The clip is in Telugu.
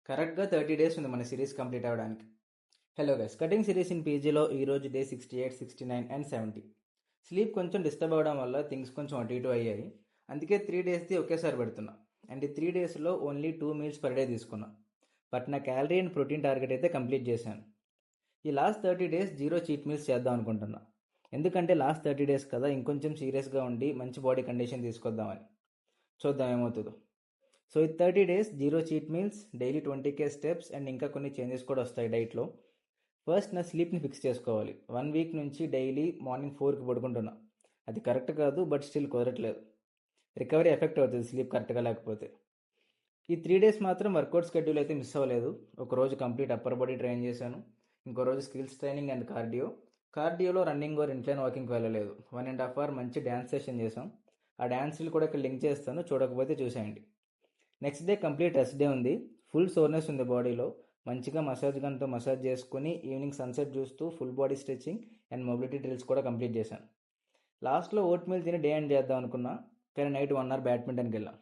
కరెక్ట్గా 30 డేస్ ఉంది మన సిరీస్ కంప్లీట్ అవ్వడానికి. Hello guys, cutting series in పీజీలో ఈరోజు డే 68, 69 అండ్ 70. స్లీప్ కొంచెం డిస్టర్బ్ అవ్వడం వల్ల థింగ్స్ కొంచెం అటు ఇటు అయ్యాయి. అందుకే 3 డేస్ది ఒకేసారి పెడుతున్నా. అండ్ ఈ 3 డేస్లో ఓన్లీ 2 మీల్స్ పర్ డే తీసుకున్నా. బట్ నా క్యాలరీ అండ్ ప్రోటీన్ టార్గెట్ అయితే కంప్లీట్ చేశాను. ఈ last 30 days zero cheat meals చేద్దాం అనుకుంటున్నా. ఎందుకంటే లాస్ట్ 30 డేస్ కదా, ఇంకొంచెం సీరియస్గా ఉండి మంచి బాడీ కండిషన్ తీసుకొద్దామని. చూద్దాం ఏమవుతుందో. సో ఈ 30 days zero cheat meals, daily 20K steps and ఇంకా కొన్ని చేంజెస్ కూడా వస్తాయి డైట్లో. ఫస్ట్ నా స్లీప్ని ఫిక్స్ చేసుకోవాలి. 1 వీక్ నుంచి డైలీ మార్నింగ్ 4కి పడుకుంటున్నా. అది కరెక్ట్ కాదు, బట్ స్టిల్ కుదరట్లేదు. రికవరీ ఎఫెక్ట్ అవుతుంది స్లీప్ కరెక్ట్గా లేకపోతే. ఈ 3 డేస్ మాత్రం వర్కౌట్ షెడ్యూల్ అయితే మిస్ అవ్వలేదు. ఒకరోజు కంప్లీట్ అప్పర్ బాడీ ట్రైన్ చేశాను, ఇంకో రోజు స్కిల్స్ ట్రైనింగ్ అండ్ కార్డియోలో రన్నింగ్ ఆర్ ఇన్క్లైన్ వాకింగ్కి వెళ్ళలేదు. 1.5 hour మంచి డ్యాన్స్ సెషన్ చేసాం. ఆ డ్యాన్స్లు కూడా ఇక్కడ లింక్ చేస్తాను, చూడకపోతే చూసేయండి. Next day complete rest day ఉంది. ఫుల్ సోర్నెస్ ఉంది బాడీలో. మంచిగా మసాజ్ గన్తో మసాజ్ చేసుకుని ఈవినింగ్ సన్సెట్ చూస్తూ full body stretching and mobility drills కూడా కంప్లీట్ చేశాను. లాస్ట్లో ఓట్ మీల్ తిని డే ఎండ్ చేద్దాం అనుకున్నా, కానీ నైట్ 1 hour బ్యాడ్మింటన్కి వెళ్ళాం.